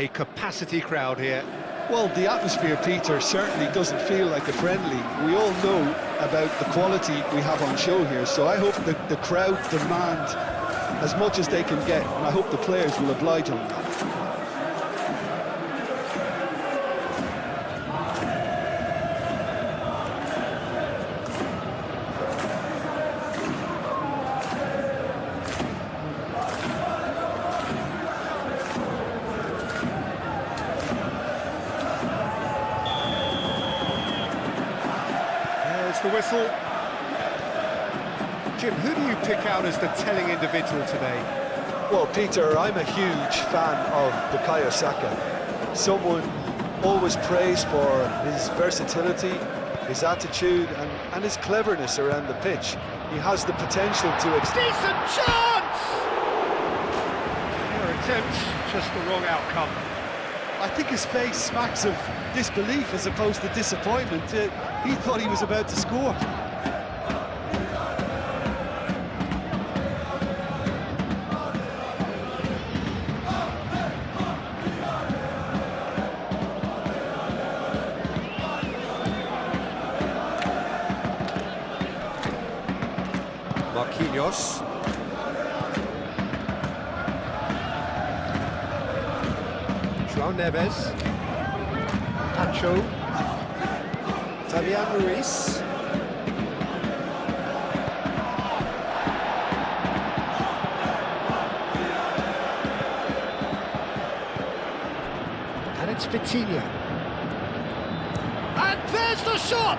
A capacity crowd here. Well, the atmosphere, Peter, certainly doesn't feel like a friendly. We all know about the quality we have on show here, so I hope that the crowd demand as much as they can get, and I hope the players will oblige on that. The whistle. Jim, who do you pick out as the telling individual today? Well, Peter, I'm a huge fan of Bukayo Saka. Someone always praised for his versatility, his attitude and his cleverness around the pitch. He has the potential to... Decent chance! Fair attempt, just the wrong outcome. I think his face smacks of disbelief as opposed to disappointment. He thought he was about to score. Marquinhos. João Neves. Pacho. Fabian Ruiz. And it's Vitinha. And there's the shot!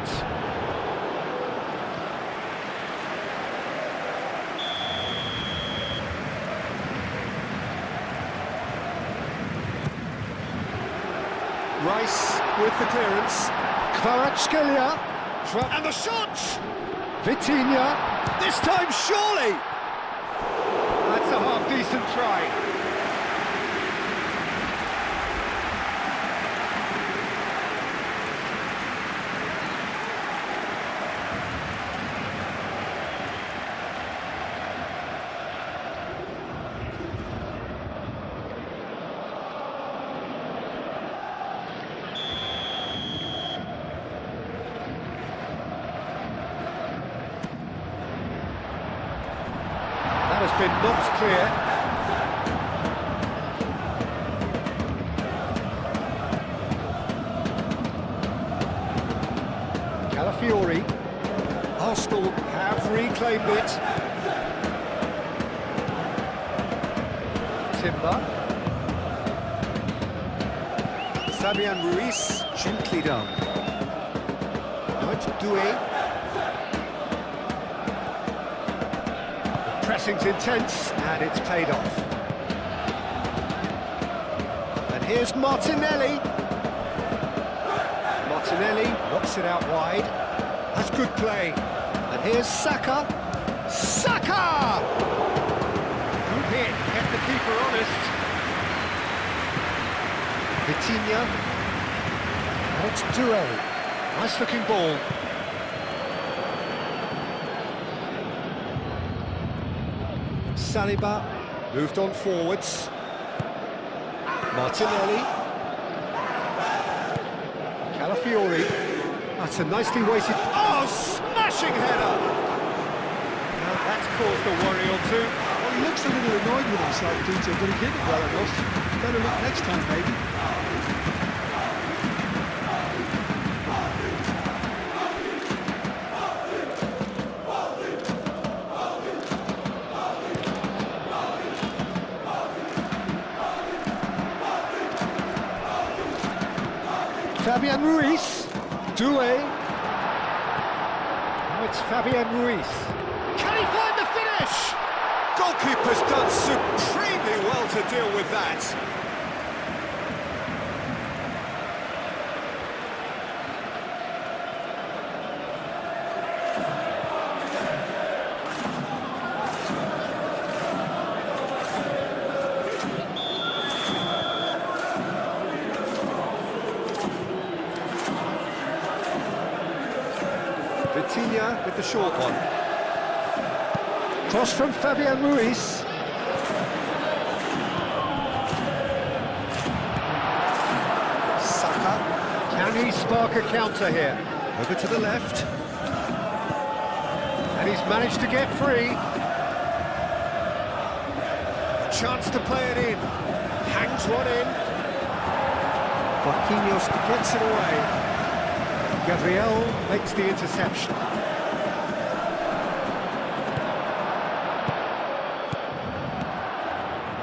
Rice with the clearance. Kvaratskhelia. And the shot! Vitinha. This time, surely! That's a half-decent try. Has been knocked clear. Calafiori. Arsenal have reclaimed it. Timber. Fabian Ruiz, gently done. Now it's Doué. Pressing's intense, and it's paid off. And here's Martinelli. Martinelli knocks it out wide. That's good play. And here's Saka. Saka! Good hit, kept the keeper honest. Vitinha. And it's Doué. Nice looking ball. Saliba moved on forwards. Martinelli. Calafiori. That's a nicely weighted... Oh, smashing header! Now that's caused a worry or two. Well, he looks a little annoyed with himself, Peter, but he did it well enough. Better look next time, maybe. Fabian Ruiz, Doué. Now it's Fabian Ruiz. Can he find the finish? Goalkeeper's done supremely well to deal with that. Vitinha with the short one. Cross from Fabian Ruiz. PSG spark a counter here. Over to the left. And he's managed to get free. A chance to play it in. Hangs one in. Marquinhos gets it away. Gabriel makes the interception.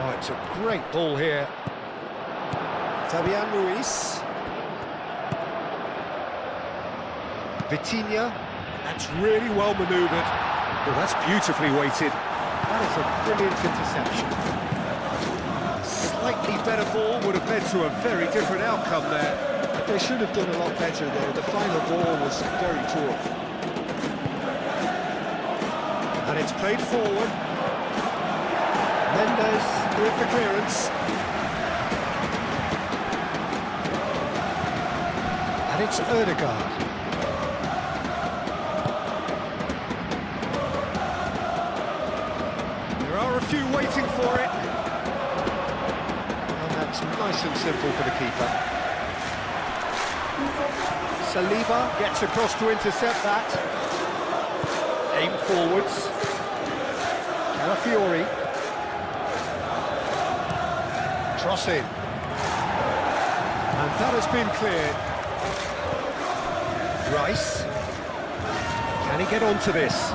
Oh, it's a great ball here. Fabian Ruiz. Vitinha. That's really well manoeuvred. Oh, that's beautifully weighted. That is a brilliant interception. A slightly better ball would have led to a very different outcome there. They should have done a lot better there. The final ball was very poor. And it's played forward. Mendes with the clearance. And it's Ødegaard. There are a few waiting for it. And that's nice and simple for the keeper. Saliba gets across to intercept that. Aim forwards. Calafiori. Cross in. And that has been cleared. Rice. Can he get onto this?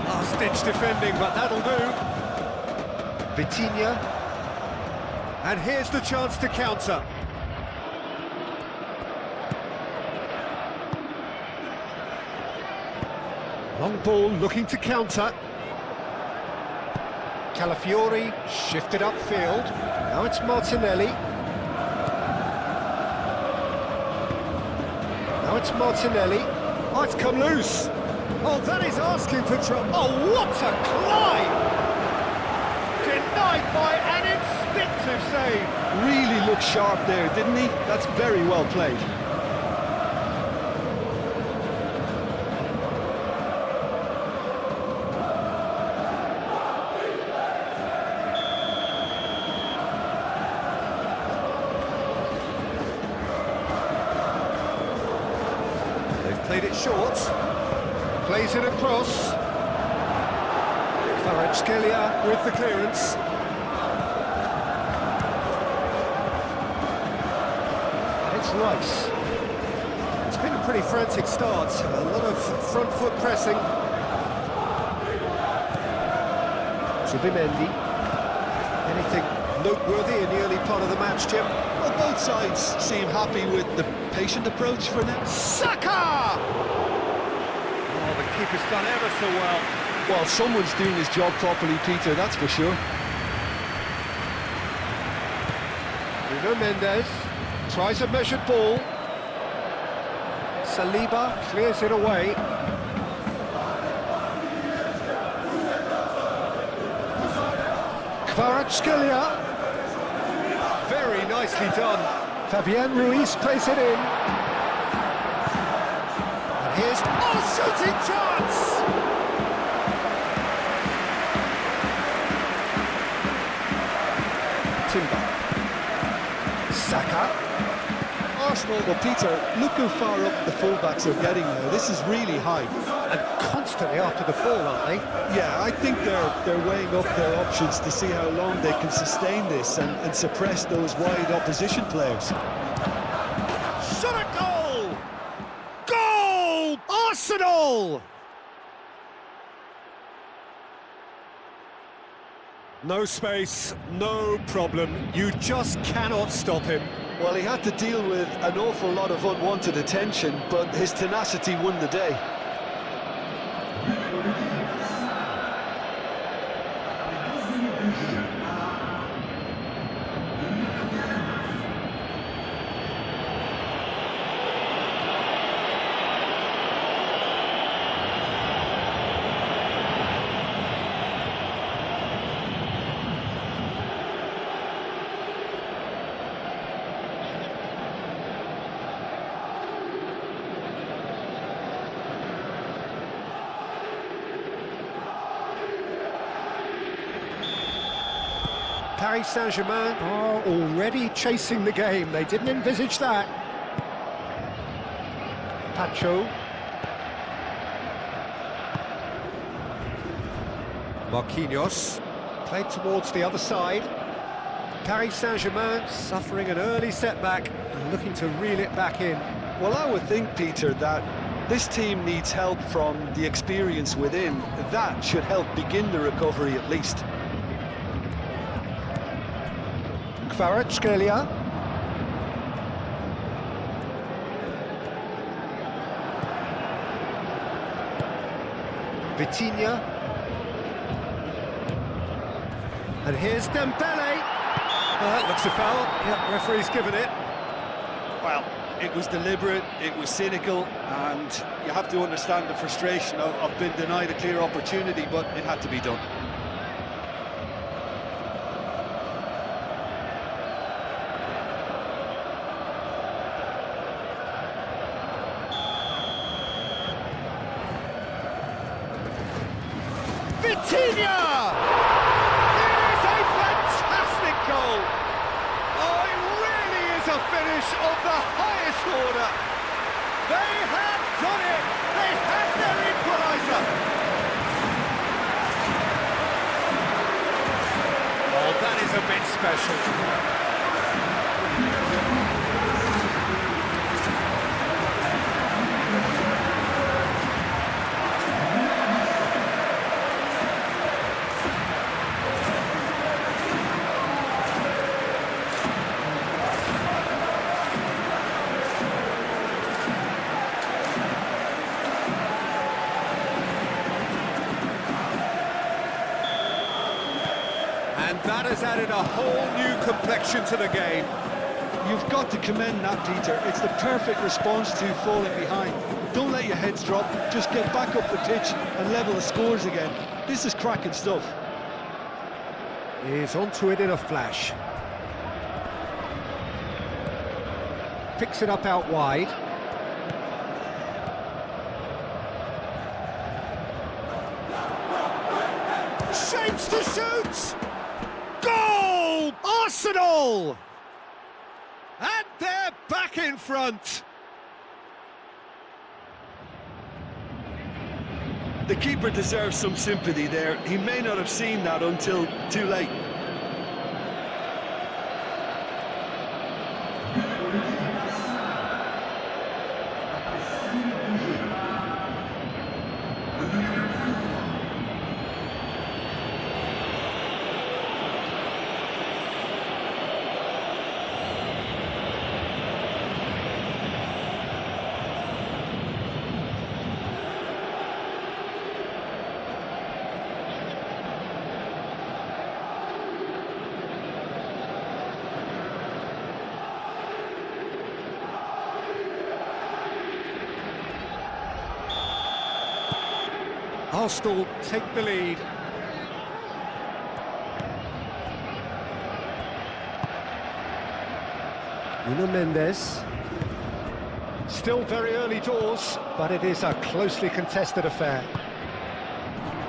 Last-ditch defending, but that'll do. Vitinha. And here's the chance to counter. Long ball looking to counter. Calafiori shifted upfield. Now it's Martinelli. Now it's Martinelli. Oh, it's come loose. Oh, that is asking for trouble. Oh, what a climb! Denied by an instinctive save. Really looked sharp there, didn't he? That's very well played. Played it short, plays it across. Kvaratskhelia with the clearance. And it's Rice. It's been a pretty frantic start, a lot of front foot pressing. Zubimendi. Anything noteworthy in the early part of the match, Jim? Well, both sides seem happy with the patient approach for now. Saka! Oh, the keeper's done ever so well. Well, someone's doing his job properly, Peter, that's for sure. Nuno Mendes tries a measured ball. Saliba clears it away. Kvaratskhelia. Very nicely done. Fabian Ruiz plays it in. And here's... Oh, shooting chance! Timber. Saka. Arsenal, well, Peter, look how far up the fullbacks are getting now. This is really high. And constantly after the ball, aren't they? Yeah, I think they're weighing up their options to see how long they can sustain this and suppress those wide opposition players. Shot a goal! Goal! Arsenal! No space, no problem. You just cannot stop him. Well, he had to deal with an awful lot of unwanted attention, but his tenacity won the day. Paris Saint-Germain are already chasing the game. They didn't envisage that. Pacho. Marquinhos, played towards the other side. Paris Saint-Germain suffering an early setback and looking to reel it back in. Well, I would think, Peter, that this team needs help from the experience within. That should help begin the recovery at least. Kvaratskhelia. Vitinha. And here's Dembele. That looks a foul. Yep, referee's given it. Well, it was deliberate, it was cynical, and you have to understand the frustration of being denied a clear opportunity, but it had to be done. Vitinha! It is a fantastic goal! Oh, it really is a finish of the highest order. They have done it! They have their equaliser! Oh, that is a bit special. And that has added a whole new complexion to the game. You've got to commend that, Peter. It's the perfect response to falling behind. Don't let your heads drop, just get back up the pitch and level the scores again. This is cracking stuff. He's onto it in a flash. Picks it up out wide. Shapes to shoot! Goal! Arsenal! And they're back in front. The keeper deserves some sympathy there. He may not have seen that until too late. Arsenal take the lead. Nuno Mendes. Still very early doors, but it is a closely contested affair.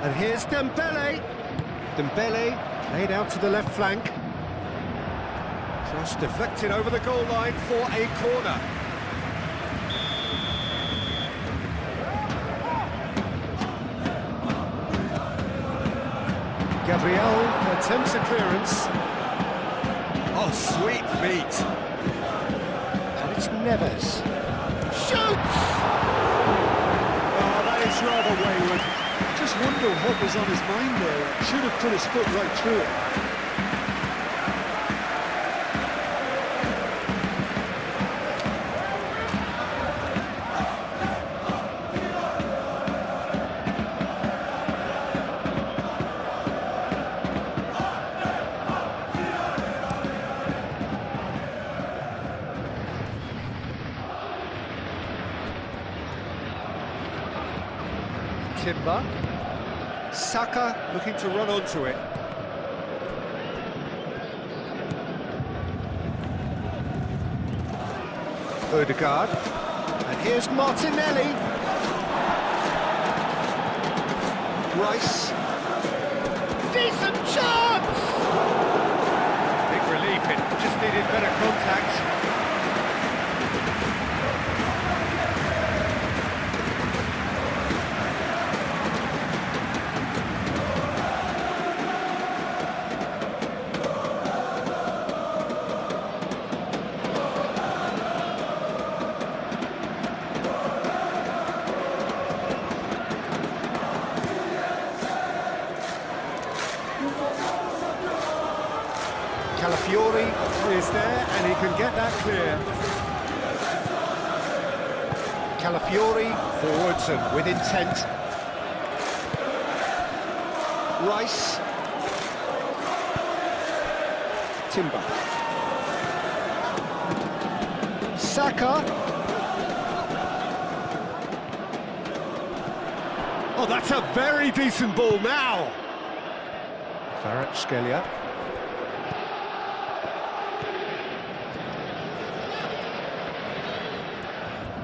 And here's Dembele. Dembele played out to the left flank. Cross deflected over the goal line for a corner. Gabriel attempts a clearance. Oh, sweet feet. And it's Neves. Shoots! Oh, that is rather wayward. Just wonder what was on his mind there. Should have put his foot right through it. Timber. Saka looking to run onto it. Odegaard. And here's Martinelli. Rice. Decent chance! Big relief, it just needed better contact. space there, and he can get that clear. Calafiori, forwards and with intent. Rice. Timber. Saka. Oh, that's a very decent ball now. Kvaratskhelia.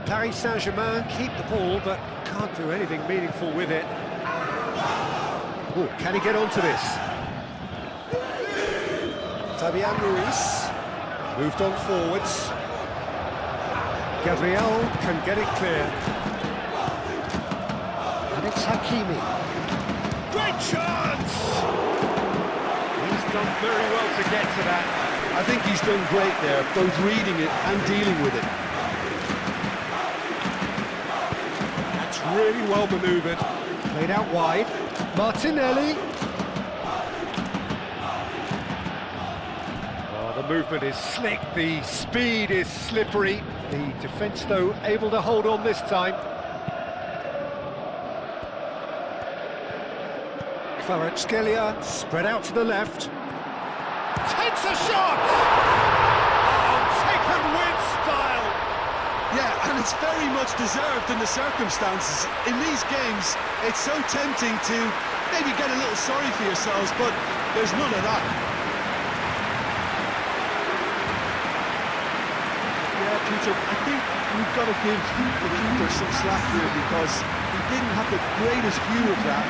Paris Saint-Germain keep the ball, but can't do anything meaningful with it. Ooh, can he get onto this? Fabian Ruiz moved on forwards. Gabriel can get it clear. And it's Hakimi. Great chance! He's done very well to get to that. I think he's done great there, both reading it and dealing with it. That's really well manoeuvred. Played out wide. Martinelli. Oh, the movement is slick, the speed is slippery. The defence, though, able to hold on this time. Kvaratskhelia spread out to the left. Takes a shot! Oh, taken with style! Yeah, and it's very much deserved in the circumstances. In these games, it's so tempting to maybe get a little sorry for yourselves, but there's none of that. Yeah, Peter, I think we've got to give the keeper some slack here because he didn't have the greatest view of that,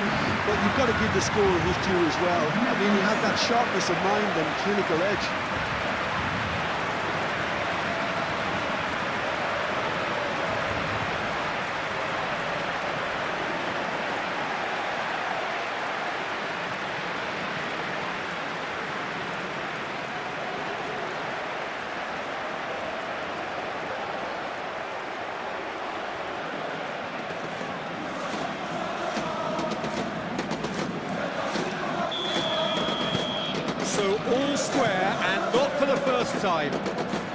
but you've got to give the scorer his due as well. I mean, he had that sharpness of mind and clinical edge. So all square, and not for the first time.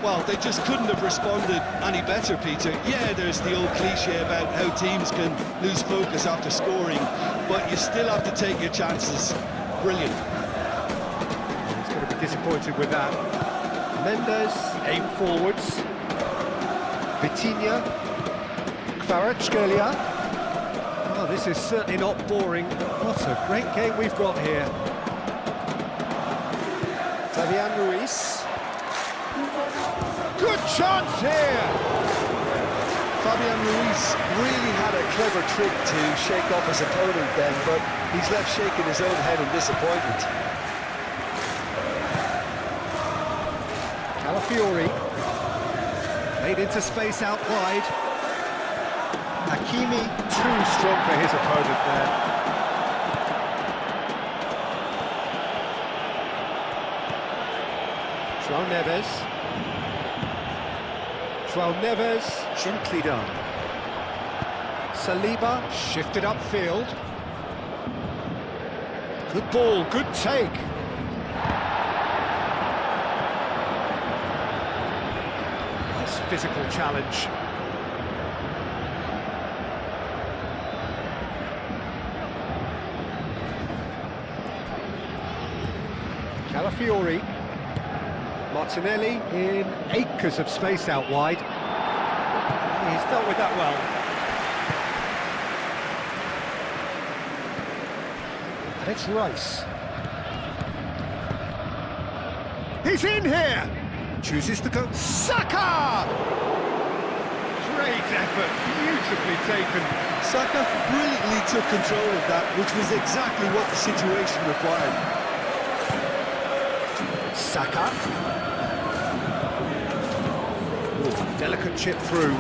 Well, they just couldn't have responded any better, Peter. Yeah, there's the old cliche about how teams can lose focus after scoring, but you still have to take your chances. Brilliant. He's going to be disappointed with that. Mendes, aim forwards. Vitinha. Kvaratskhelia. Oh, this is certainly not boring. What a great game we've got here. Fabian Ruiz. Good chance here! Fabian Ruiz really had a clever trick to shake off his opponent then, but he's left shaking his own head in disappointment. Calafiori. Made into space out wide. Hakimi, too strong for his opponent there. João Neves. João Neves, gently done. Saliba, shifted upfield. Good ball, good take. Nice physical challenge. Calafiori. Martinelli in acres of space out wide. He's dealt with that well. And it's Rice. He's in here! Chooses to go. Saka! Great effort, beautifully taken. Saka brilliantly took control of that, which was exactly what the situation required. Saka. Ooh, delicate chip through.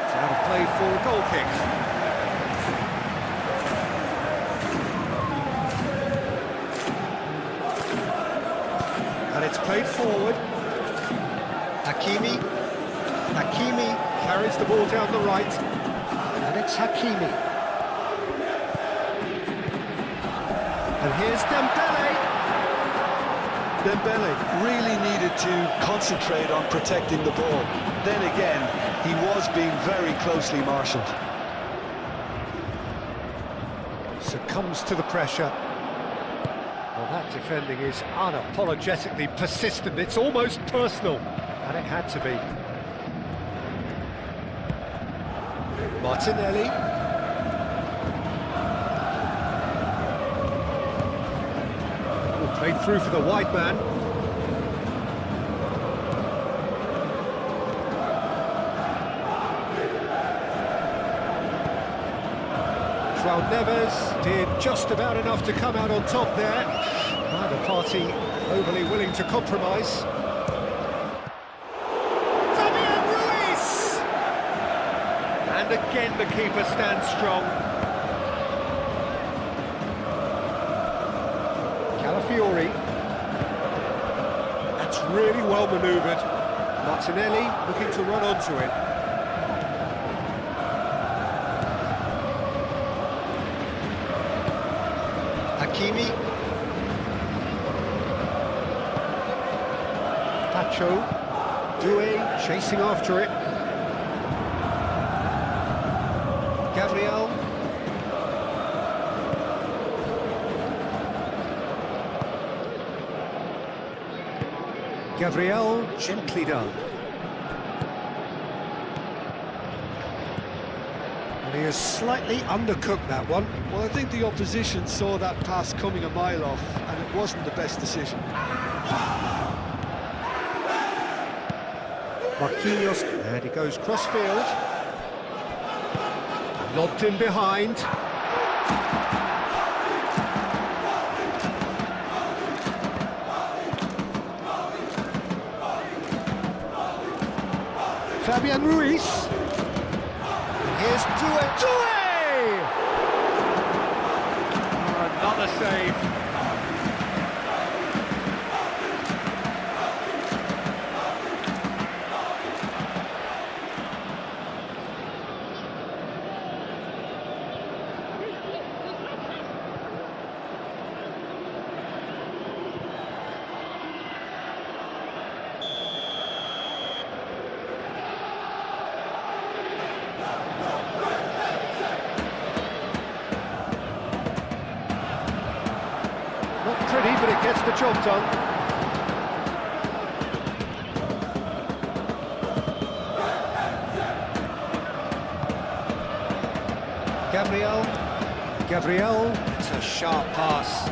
It's out of play for a goal kick. And it's played forward. Hakimi. Hakimi carries the ball down the right. And it's Hakimi. And here's Dembele. Dembele really needed to concentrate on protecting the ball. Then again, he was being very closely marshalled. Succumbs to the pressure. Well, that defending is unapologetically persistent. It's almost personal, and it had to be. Martinelli. Played through for the wide man. João Neves did just about enough to come out on top there. Neither party overly willing to compromise. Fabian Ruiz! And again the keeper stands strong. Calafiori. That's really well manoeuvred. Martinelli looking to run onto it. Hakimi. Pacho. Doué chasing after it. Gabriel. Gabriel, gently done. And he has slightly undercooked that one. Well, I think the opposition saw that pass coming a mile off, and it wasn't the best decision. Marquinhos, and he goes cross-field. Lobbed in behind. Fabian Ruiz. Here's Doué. Another save. Not pretty, but it gets the job done. Gabriel, it's a sharp pass.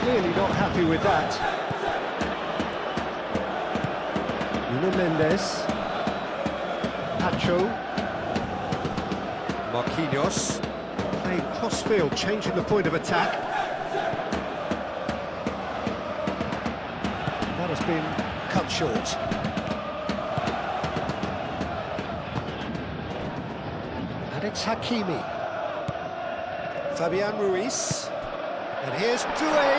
Clearly not happy with that. Nuno Mendes. Pacho. Marquinhos. Playing cross-field, changing the point of attack. That has been cut short. And it's Hakimi. Fabian Ruiz. And here's Doué.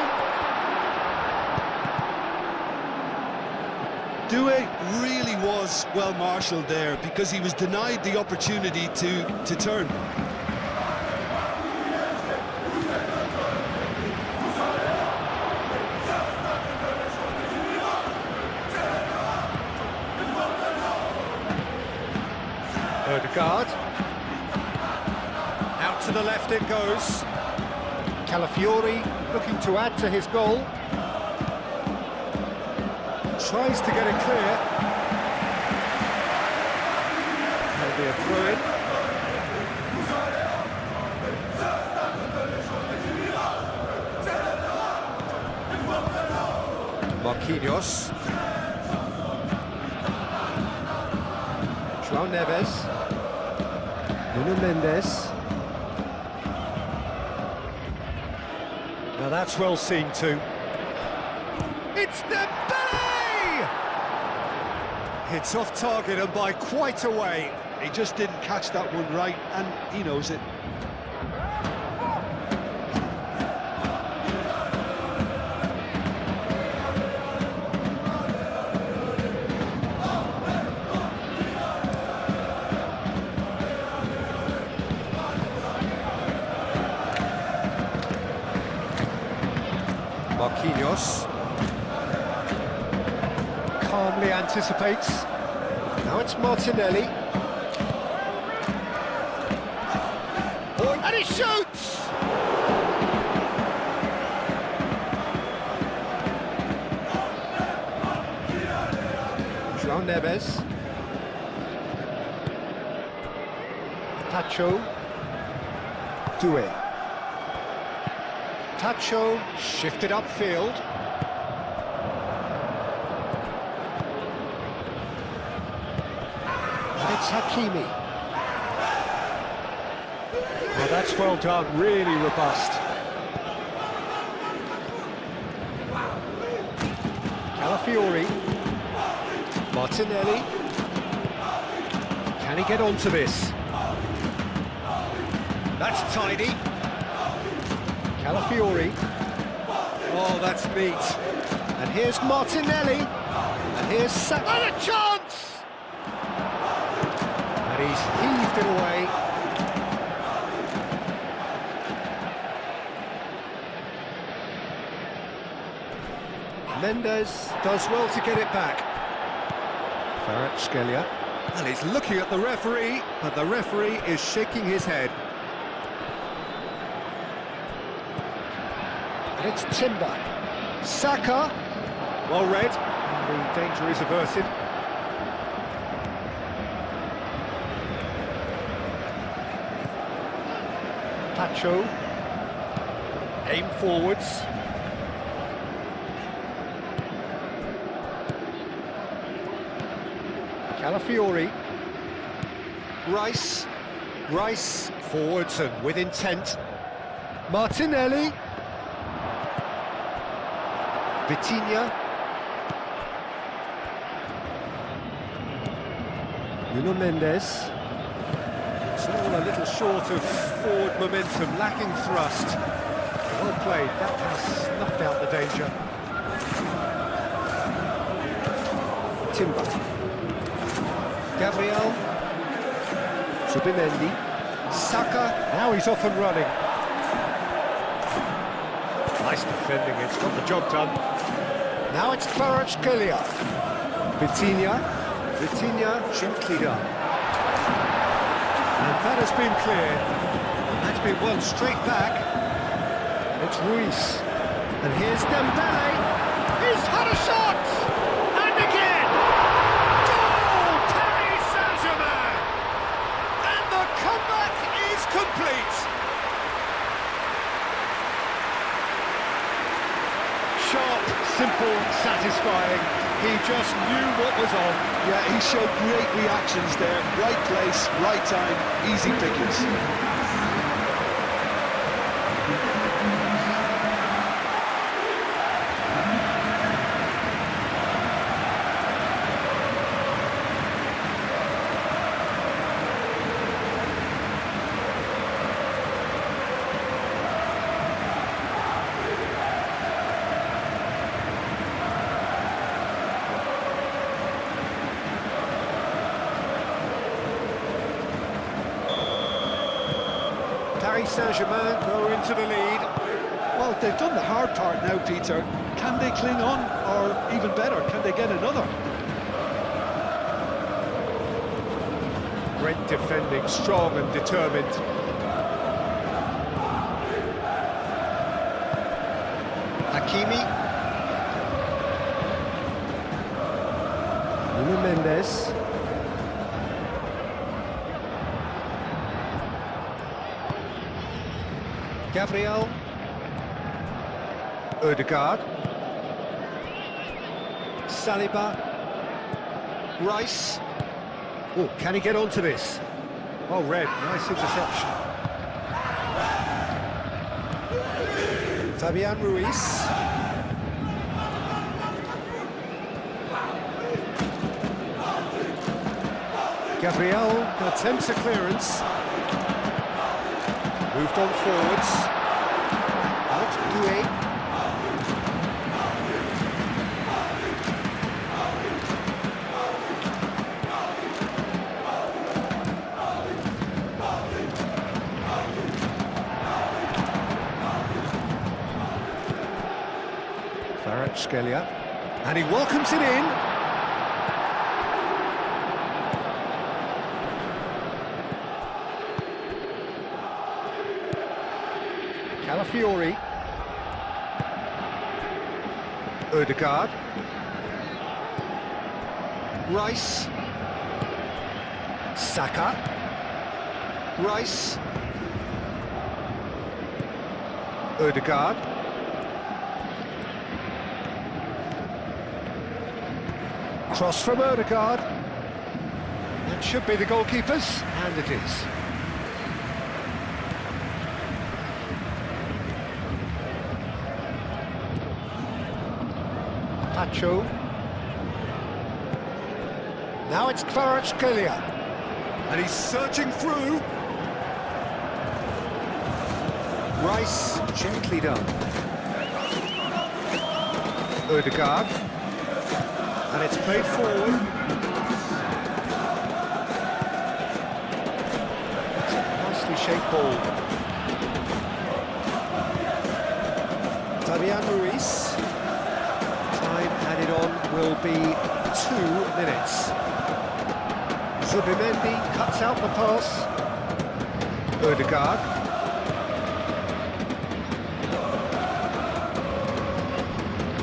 Doué really was well marshalled there because he was denied the opportunity to turn. Odegaard. Out to the left it goes. Calafiori looking to add to his goal. Tries to get it clear. That'll be a throw-in. Marquinhos. João Neves. Nuno Mendes. Now that's well seen too. It's Dembele! It's off target and by quite a way. He just didn't catch that one right, and he knows it. Marquinhos. Calmly anticipates. Now it's Martinelli. And he shoots! João Neves. Tacho. Doué. Tacho shifted upfield. And it's Hakimi. Well, that's well done, really robust. Calafiori. Martinelli. Can he get onto this? That's tidy. Calafiori. Oh, that's neat. And here's Martinelli. And here's and a chance! And he's heaved it away. Mendes does well to get it back. Kvaratskhelia. And he's looking at the referee, but the referee is shaking his head. And it's Timber. Saka. Well read. And the danger is averted. Tacho. Aim forwards. Calafiori. Rice. Rice forwards and with intent. Martinelli. Vitinha. Nuno Mendes. It's all a little short of forward momentum, lacking thrust. Well played, that has snuffed out the danger. Timber. Gabriel. Subimendi. Saka. Now he's off and running. Nice defending, it's got the job done. Now it's Kvaratskhelia. Vitinha. Vitinha gently done. And that has been cleared. That's been won straight back. And it's Ruiz. And here's Dembele. He's had a shot! And again! Goal! Paris Saint-Germain! And the comeback is complete! Sharp, simple, satisfying. He just knew what was on. Yeah, he showed great reactions there. Right place, right time, easy pickings. Paris Saint-Germain go into the lead. Well, they've done the hard part now, Peter. Can they cling on, or even better, can they get another? Great defending, strong and determined. Hakimi. Nuno Mendes. Gabriel. Ødegaard. Saliba. Rice. Oh, can he get onto this? Oh, Red, nice interception. Fabian Ruiz. Gabriel attempts a clearance. Moved on forwards. Out Doué. Kvaratskhelia, and he welcomes it in. Calafiori. Ødegaard. Rice. Saka. Rice. Ødegaard. Cross from Ødegaard. That should be the goalkeeper's, and it is. Pacho. Now it's Kvaratskhelia, and he's searching through. Rice, gently done. Ødegaard, and it's played forward. It's a nicely shaped ball. Fabian Ruiz. Time added on will be 2 minutes. Zubimendi cuts out the pass. Ødegaard.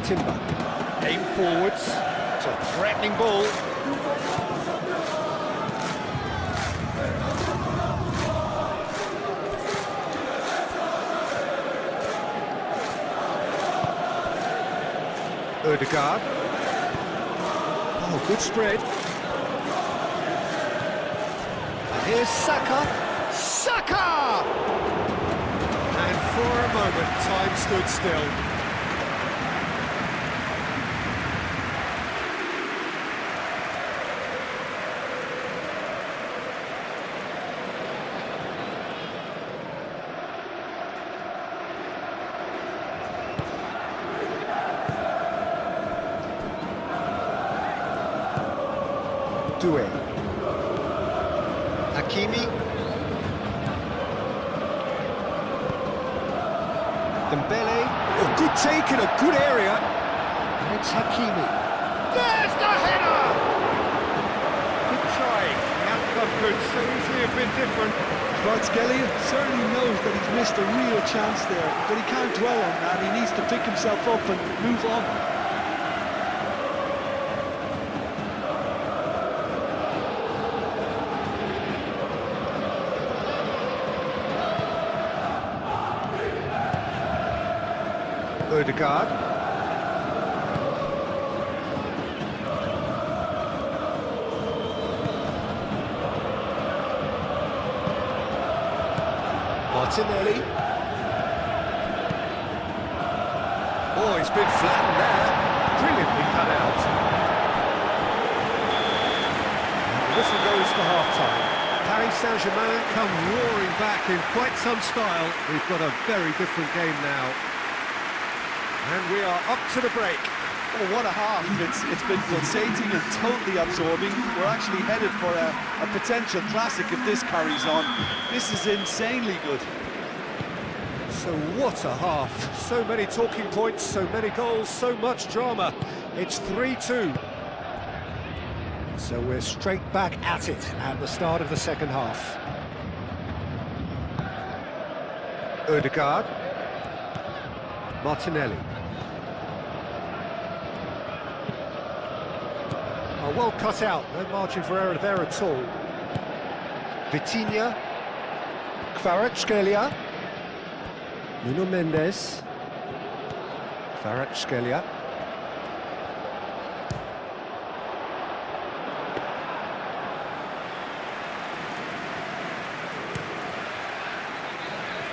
Timber. Aim forwards. It's a threatening ball. Ødegaard. Oh, good spread. And here's Saka. Saka! And for a moment, time stood still. Doué. Hakimi. Dembele. Oh, good take in a good area. And it's Hakimi. There's the header! Good try. The outcome could so easily have been different. Kvaratskhelia certainly knows that he's missed a real chance there, but he can't dwell on that. He needs to pick himself up and move on. Ødegaard. Martinelli. Oh, he's been flattened there. Brilliantly cut out. And the whistle goes for half-time. Paris Saint-Germain come roaring back in quite some style. We've got a very different game now. And we are up to the break. Oh, what a half. It's been pulsating and totally absorbing. We're actually headed for a potential classic if this carries on. This is insanely good. So what a half. So many talking points, so many goals, so much drama. It's 3-2. So we're straight back at it at the start of the second half. Ødegaard. Martinelli. Oh, well cut out, no margin for error there at all. Vitinha. Kvaratskhelia. Nuno Mendes. Kvaratskhelia.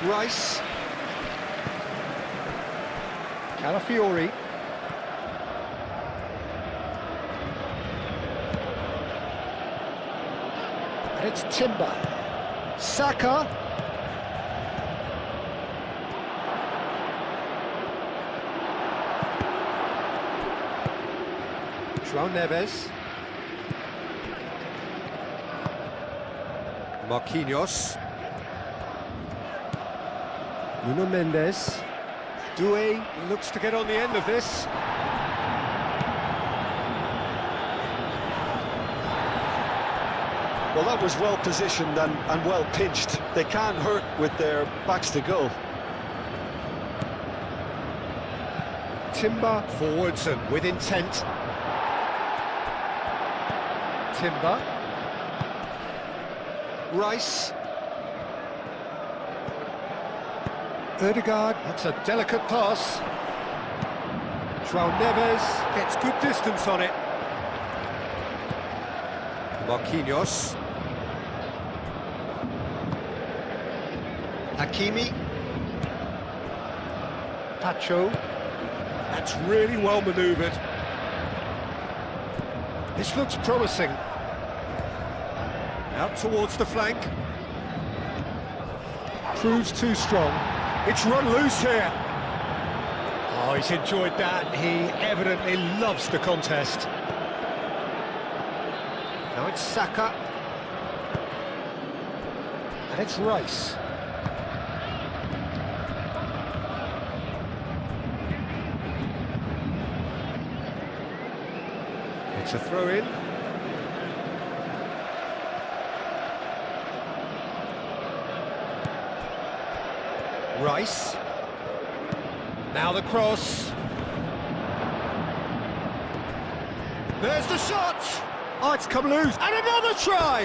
Rice. Calafiori. And it's Timber. Saka. João Neves. Marquinhos. Nuno Mendes. Doué looks to get on the end of this. Well, that was well positioned and well pinched. They can't hurt with their backs to goal. Timber forwards and with intent. Timber. Rice. Ødegaard, that's a delicate pass. João Neves gets good distance on it. Marquinhos. Hakimi. Pacho. That's really well manoeuvred. This looks promising. Out towards the flank. Proves too strong. It's run loose here. Oh, he's enjoyed that. He evidently loves the contest. Now it's Saka. And it's Rice. It's a throw-in. Rice. Now the cross. There's the shot! Oh, it's come loose. And another try!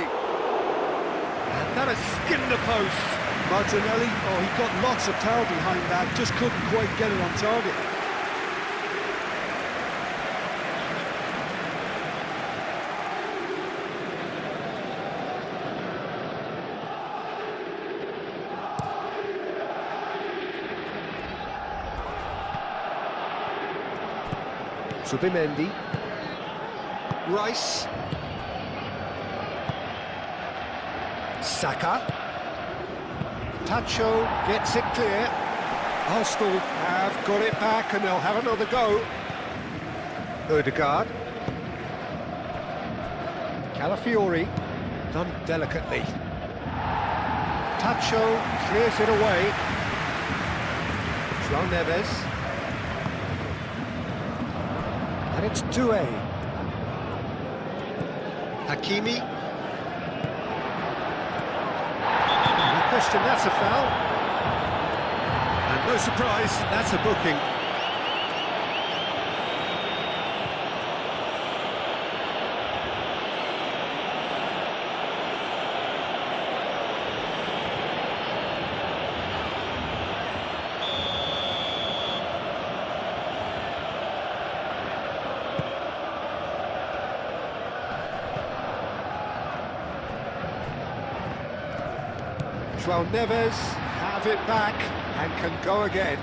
And that has skinned the post. Martinelli, oh, he got lots of power behind that, just couldn't quite get it on target. Subimendi. Rice. Saka. Tacho gets it clear. Arsenal have got it back and they'll have another go. Ødegaard. Calafiori. Done delicately. Tacho clears it away. João Neves. And it's Doué. Hakimi. No question, that's a foul. And no surprise, that's a booking. João Neves have it back and can go again.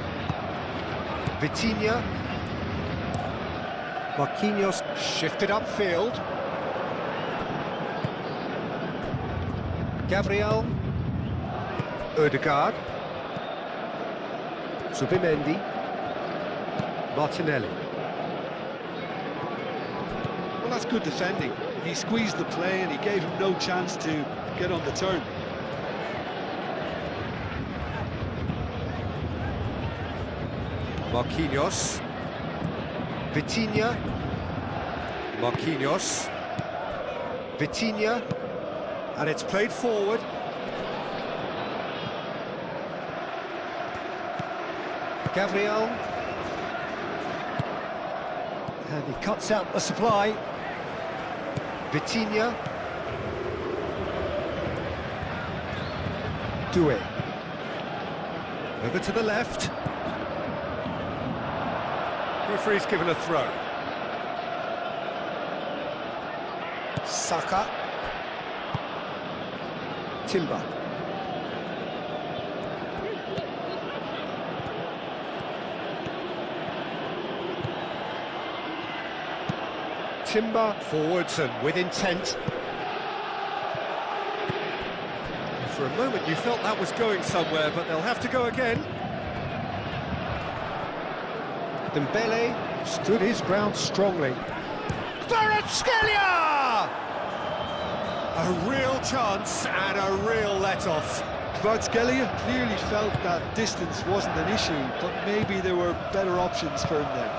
Vitinha. Marquinhos shifted upfield. Gabriel. Ødegaard. Subimendi. Martinelli. Well, that's good defending. He squeezed the play and he gave him no chance to get on the turn. Marquinhos. Vitinha. Marquinhos. Vitinha. And it's played forward. Gabriel. And he cuts out the supply. Vitinha. Doué. Over to the left. Referee's given a throw. Saka. Timber. Timber forwards and with intent. For a moment you felt that was going somewhere, but they'll have to go again. Dembele stood his ground strongly. Kvaratskhelia! A real chance and a real let-off. Kvaratskhelia clearly felt that distance wasn't an issue, but maybe there were better options for him there.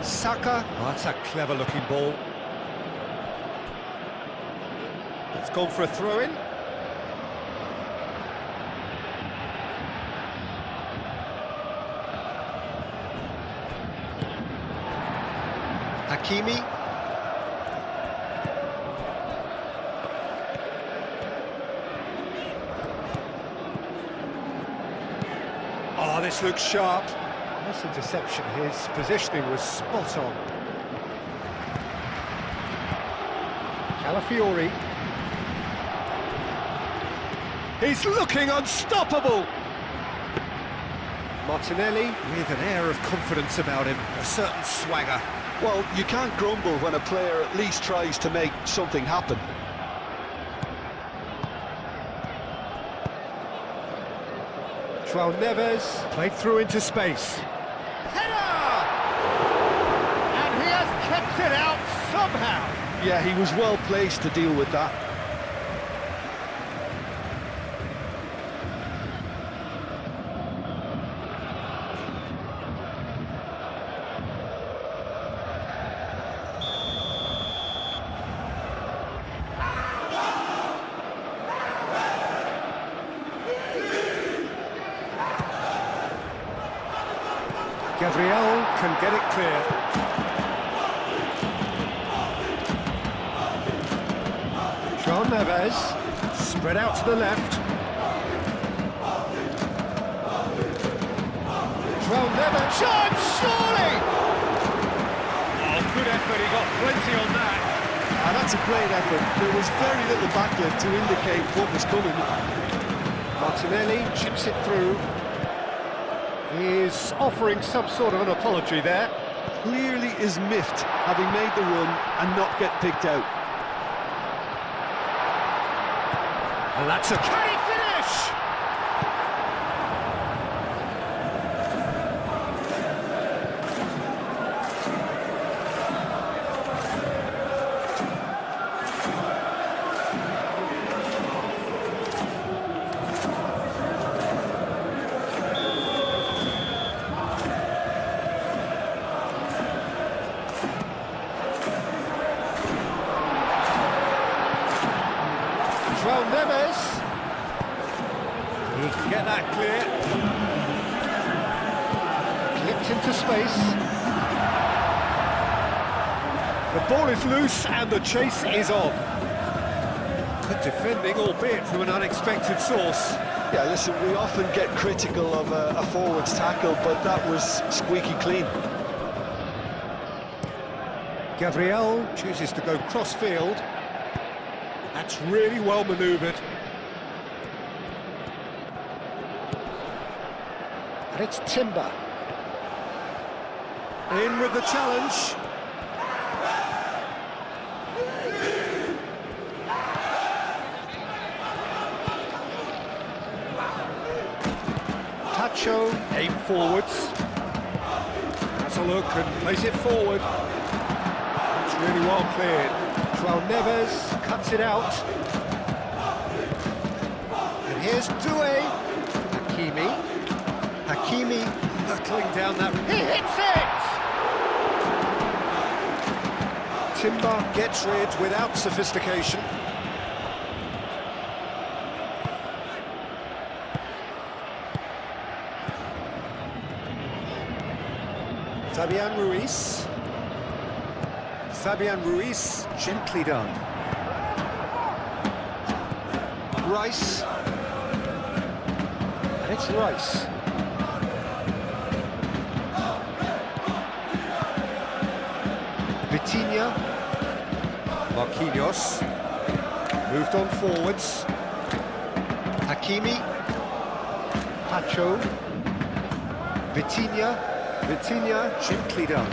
Saka. Oh, that's a clever looking ball. It's gone for a throw-in. Hakimi. Oh, this looks sharp. Nice interception. His positioning was spot on. Calafiori. He's looking unstoppable. Martinelli with an air of confidence about him, a certain swagger. Well, you can't grumble when a player at least tries to make something happen. João Neves played through into space. Header! And he has kept it out somehow. Yeah, he was well placed to deal with that. Gabriel can get it clear. João Neves, spread out to the left. João Neves, shot, surely! Oh, good effort, he got plenty on that. And that's a great effort. There was very little backlift to indicate what was coming. Martinelli chips it through. He's offering some sort of an apology there. Clearly is miffed having made the run and not get picked out. And that's a... Can he finish? João Neves. He can get that clear. Clipped into space. The ball is loose and the chase is on. Good defending, albeit from an unexpected source. Yeah, listen, we often get critical of a forward's tackle, but that was squeaky clean. Gabriel chooses to go cross-field. That's really well manoeuvred. And it's Timber. In with the challenge. Tacho, aim forwards. Has a look and plays it forward. It's really well cleared. João Neves cuts it out. And here's Doué. Hakimi hurtling down that... He hits it! Timber gets rid without sophistication. Fabian Ruiz, gently done. Rice. And it's Rice. Vitinha. Marquinhos. Moved on forwards. Hakimi. Tacho. Vitinha, gently done.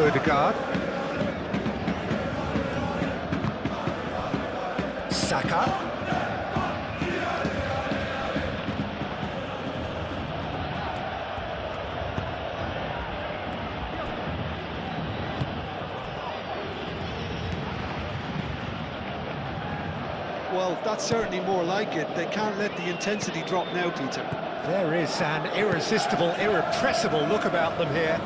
Ødegaard. Saka. Well, that's certainly more like it. They can't let the intensity drop now, Peter. There is an irresistible, irrepressible look about them here.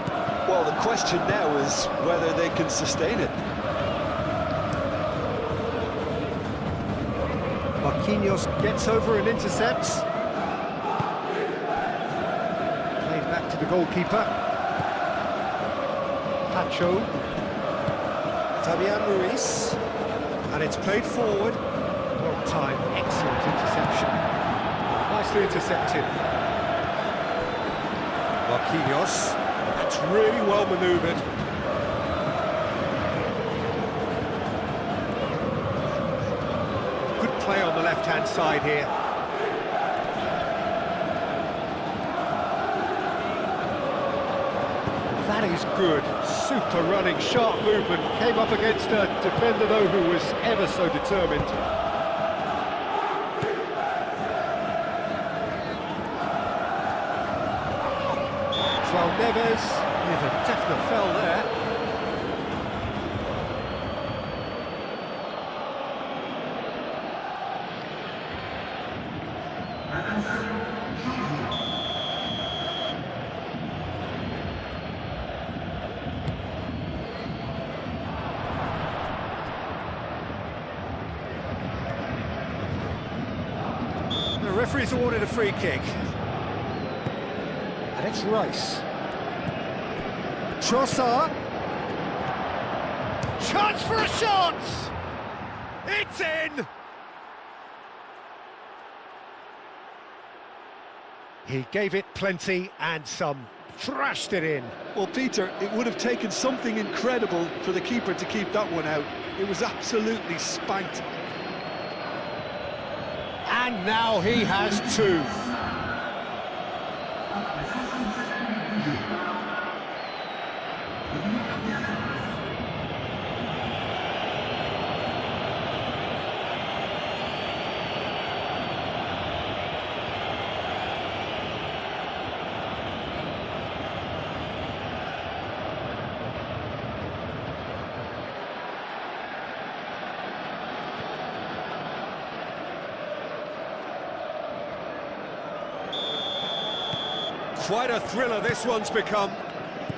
Well, the question now is whether they can sustain it. Marquinhos gets over and intercepts. Played back to the goalkeeper. Pacho. Fabian Ruiz. And it's played forward. Well timed, excellent interception. Nicely intercepted. Marquinhos. That's really well manoeuvred. Good play on the left-hand side here. That is good. Super running, sharp movement. Came up against a defender, though, who was ever so determined. João Neves with a definite foul there. The referee's awarded a free kick. And it's Rice. Trossard. Chance for a shot! It's in! He gave it plenty and some. Thrashed it in. Well, Peter, it would have taken something incredible for the keeper to keep that one out. It was absolutely spanked. And now he has two. Quite a thriller this one's become.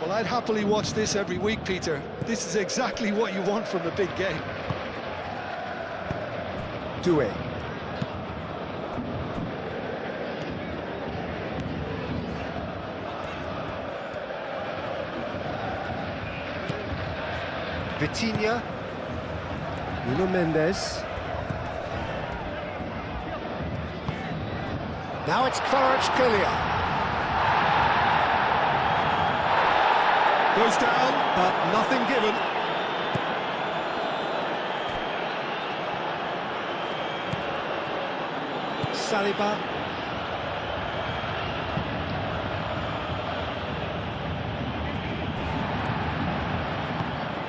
Well, I'd happily watch this every week, Peter. This is exactly what you want from a big game. Doué. Vitinha. Nuno Mendes. Now it's Kvaratskhelia. Goes down, but nothing given. Saliba.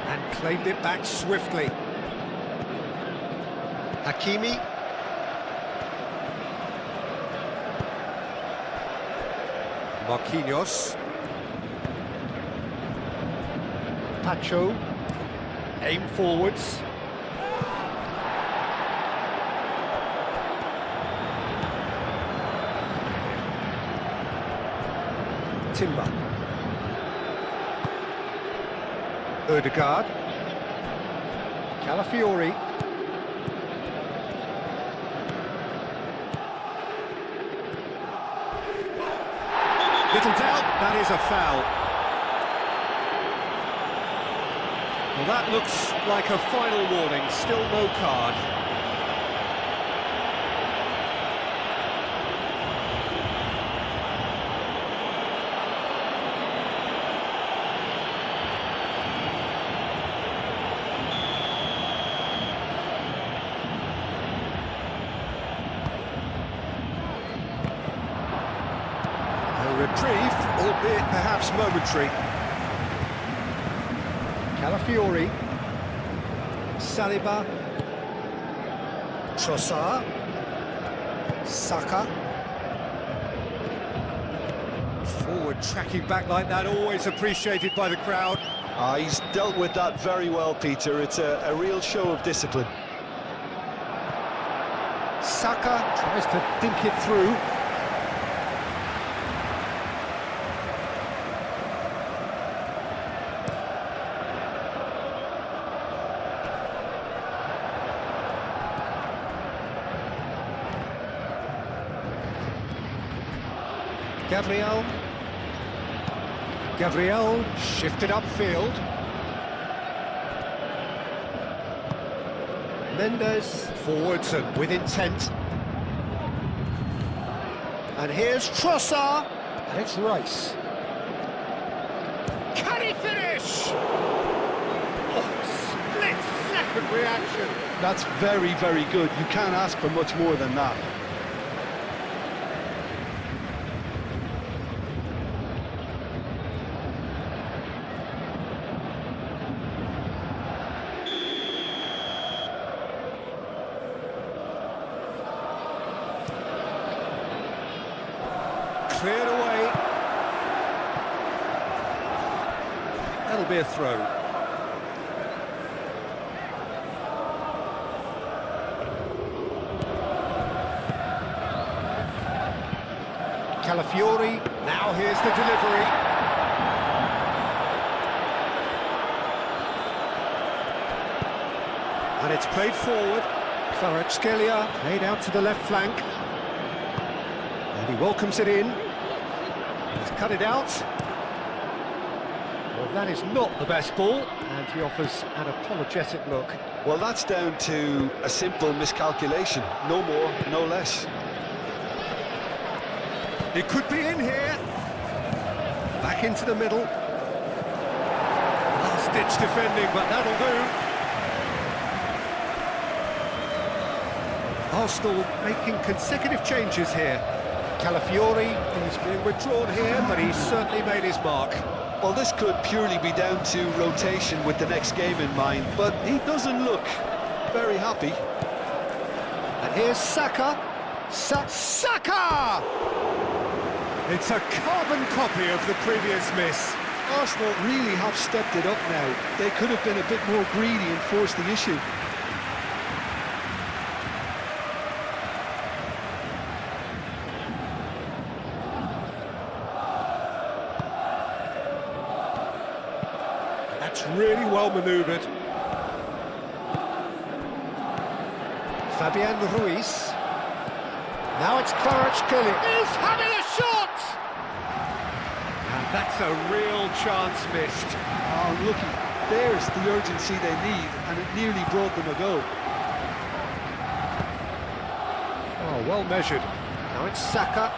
And claimed it back swiftly. Hakimi. Marquinhos. Pacho, aim forwards. Timber. Ødegaard. Calafiori. Little doubt, that is a foul. Well, that looks like a final warning, still no card. A reprieve, albeit perhaps momentary. Calafiori, Saliba, Trossard, Saka. Forward tracking back like that, always appreciated by the crowd. He's dealt with that very well, Peter. It's a real show of discipline. Saka tries to dink it through. Gabriel shifted upfield. Mendes forwards and with intent. And here's Trossard. And it's Rice. Can he finish? Oh, split-second reaction. That's very, very good. You can't ask for much more than that. Cleared away. That'll be a throw. Calafiori, now here's the delivery. And it's played forward. Kvaratskhelia played out to the left flank. And he welcomes it in. He's cut it out. Well, that is not the best ball, and he offers an apologetic look. Well, that's down to a simple miscalculation. No more, no less. It could be in here. Back into the middle. Last-ditch defending, but that'll do. Arsenal making consecutive changes here. Calafiori is being withdrawn here, but he's certainly made his mark. Well, this could purely be down to rotation with the next game in mind, but he doesn't look very happy. And here's Saka. Saka! It's a carbon copy of the previous miss. Arsenal really have stepped it up now. They could have been a bit more greedy and forced the issue. That's really well manoeuvred. Fabian Ruiz. Now it's Kvaratskhelia. He's having a shot! And that's a real chance missed. Oh, looky, there's the urgency they need, and it nearly brought them a goal. Oh, well measured. Now it's Saka.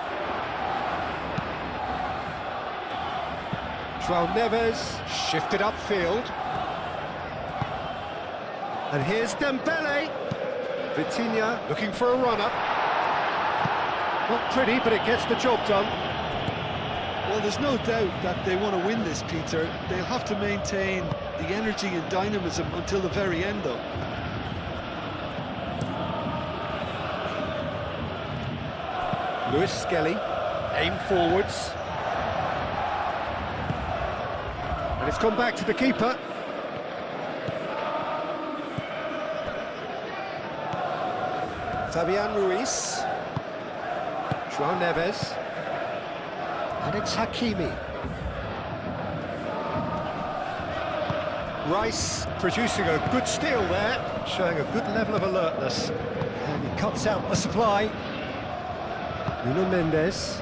João Neves shifted upfield. And here's Dembele. Vitinha looking for a run-up. Not pretty, but it gets the job done. Well, there's no doubt that they want to win this, Peter. They'll have to maintain the energy and dynamism until the very end, though. Lewis Skelly, aim forwards. And it's gone back to the keeper. Fabian Ruiz. João Neves. And it's Hakimi. Rice producing a good steal there, showing a good level of alertness. And he cuts out the supply. Nuno Mendes.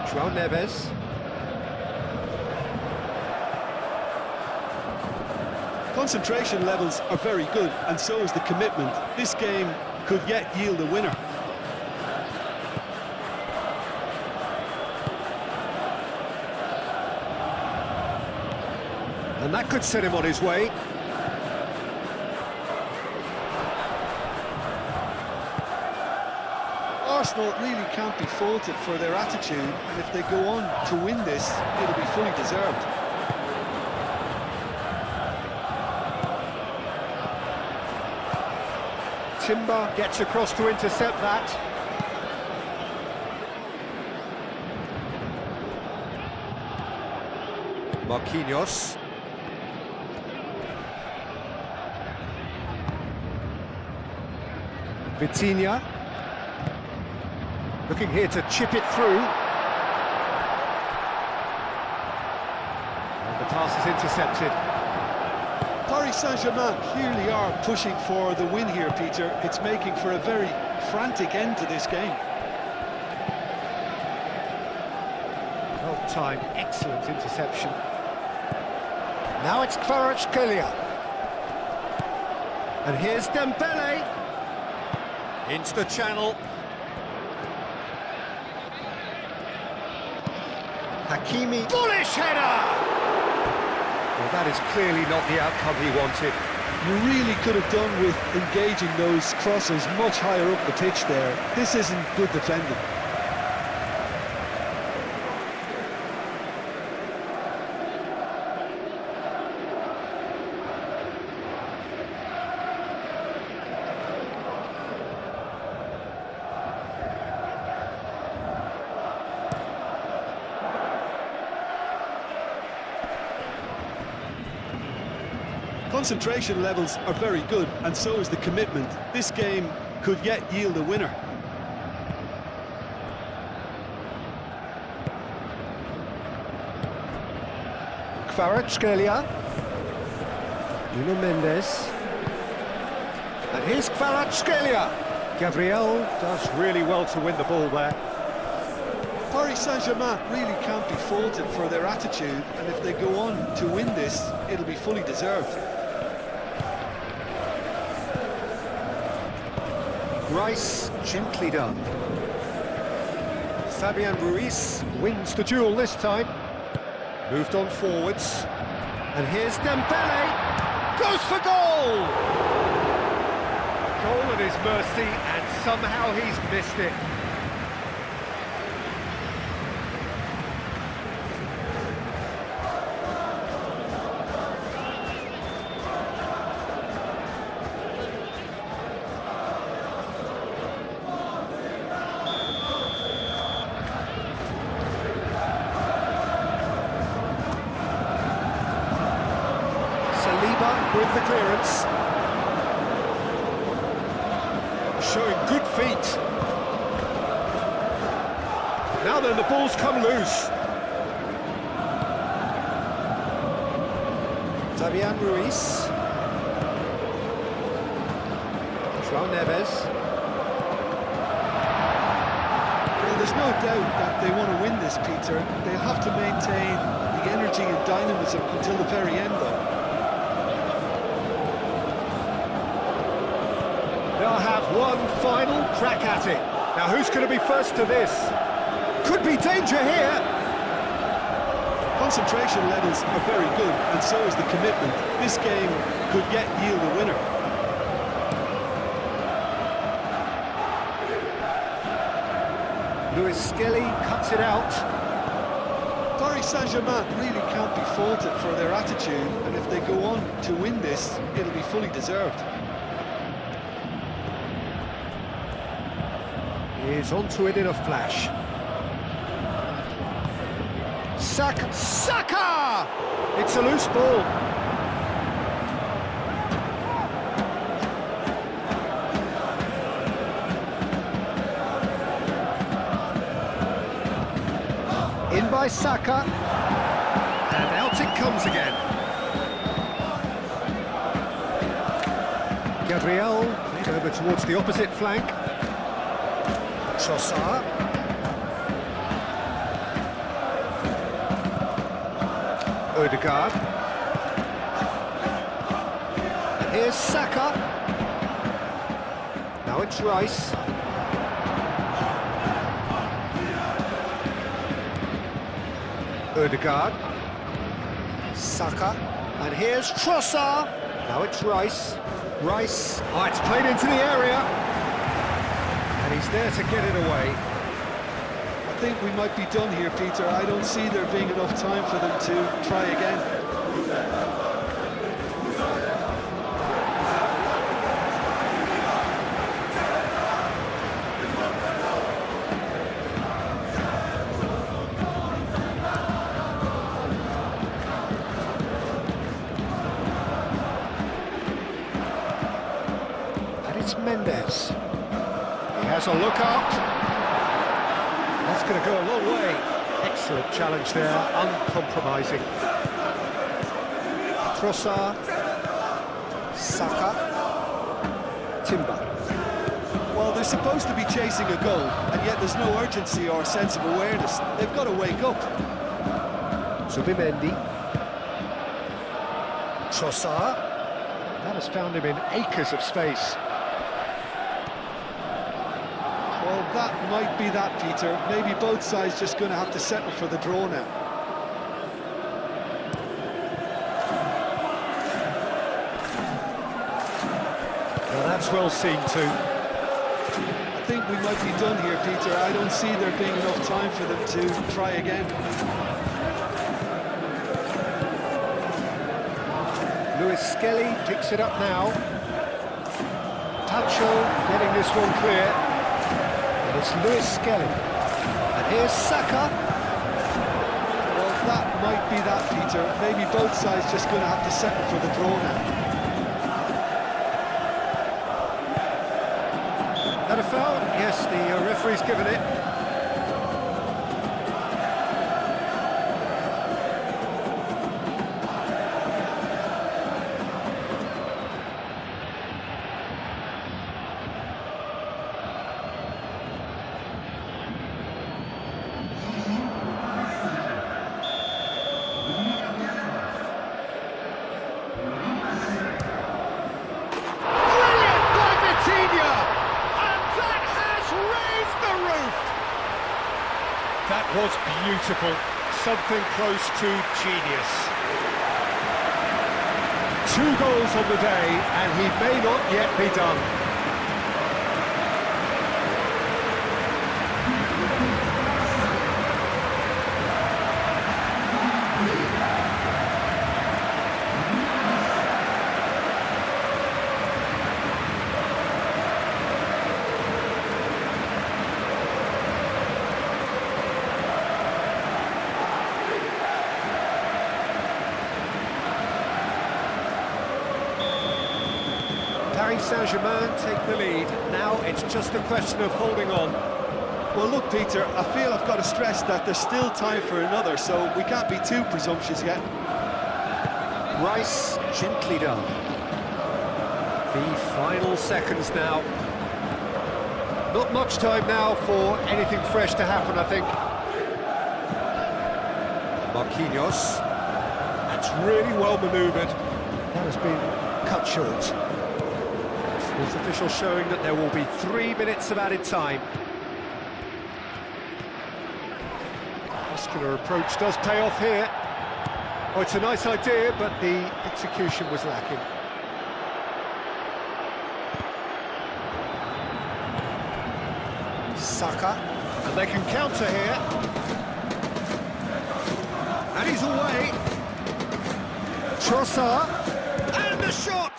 João Neves. Concentration levels are very good, and so is the commitment. This game could yet yield a winner. And that could set him on his way. Arsenal really can't be faulted for their attitude, and if they go on to win this, it'll be fully deserved. Timber gets across to intercept that. Marquinhos. Vitinha. Looking here to chip it through. And the pass is intercepted. Paris Saint-Germain clearly are pushing for the win here, Peter. It's making for a very frantic end to this game. Well timed, excellent interception. Now it's Kvaratskhelia. And here's Dembele. Into the channel. Hakimi. Bullish header! Well, that is clearly not the outcome he wanted. You really could have done with engaging those crosses much higher up the pitch there. This isn't good defending. Concentration levels are very good, and so is the commitment. This game could yet yield a winner. Kvaratskhelia. Nuno Mendes. And here's Kvaratskhelia. Gabriel does really well to win the ball there. Paris Saint-Germain really can't be faulted for their attitude, and if they go on to win this, it'll be fully deserved. Rice, gently done. Fabian Ruiz wins the duel this time. Moved on forwards. And here's Dembele. Goes for goal! Goal at his mercy, and somehow he's missed it. With the clearance. Showing good feet. Now then, the ball's come loose. Fabian Ruiz. João Neves. Well, there's no doubt that they want to win this, Peter. They'll have to maintain the energy and dynamism until the very end, though. They'll have one final crack at it. Now, who's going to be first to this? Could be danger here. Concentration levels are very good, and so is the commitment. This game could yet yield a winner. Luis Skelly cuts it out. Paris Saint-Germain really can't be faulted for their attitude, and if they go on to win this, it'll be fully deserved. He's onto it in a flash. Saka! It's a loose ball. In by Saka. And out it comes again. Gabriel played over towards the opposite flank. Trossard. Odegaard. And here's Saka. Now it's Rice. Odegaard. Saka. And here's Trossard. Now it's Rice. Rice. Oh, it's played into the area. And he's there to get it away. I think we might be done here, Peter. I don't see there being enough time for them to try again. And it's Mendes. Has a look up. That's going to go a long way. Excellent challenge there, uncompromising. Trossard. Saka. Timber. Well, they're supposed to be chasing a goal, and yet there's no urgency or sense of awareness. They've got to wake up. Zubimendi. Trossard. That has found him in acres of space. Well, that might be that, Peter. Maybe both sides just going to have to settle for the draw now. Well, that's well seen too. I think we might be done here, Peter. I don't see there being enough time for them to try again. Lewis Skelly picks it up now. Tacho getting this one clear. And it's Lewis Skelly. And here's Saka. Well, that might be that, Peter. Maybe both sides just going to have to settle for the draw now. That a foul? Yes, the referee's given it. That was beautiful, something close to genius. 2 goals on the day, and he may not yet be done. Paris Saint-Germain take the lead. Now it's just a question of holding on. Well, look, Peter, I feel I've got to stress that there's still time for another, so we can't be too presumptuous yet. Rice, gently done. The final seconds now. Not much time now for anything fresh to happen, I think. Marquinhos. That's really well manoeuvred. That has been cut short. Fourth official showing that there will be 3 minutes of added time. Muscular approach does pay off here. Oh, it's a nice idea, but the execution was lacking. Saka, and they can counter here. And he's away. Trossard, and the shot!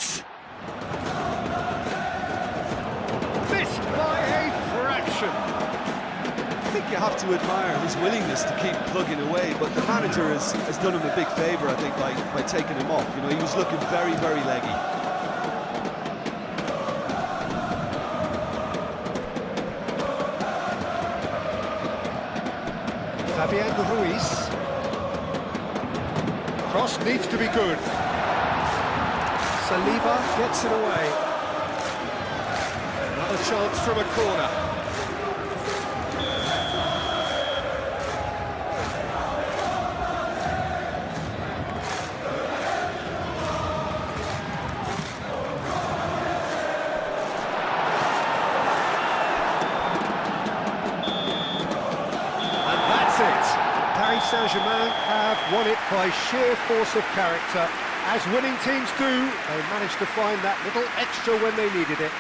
Missed by a fraction. I think you have to admire his willingness to keep plugging away, but the manager has done him a big favour, I think, by taking him off. You know, he was looking very, very leggy. Fabian Ruiz. Cross needs to be good. Saliba gets it away. Another chance from a corner. Paris Saint-Germain have won it by sheer force of character. As winning teams do, they managed to find that little extra when they needed it.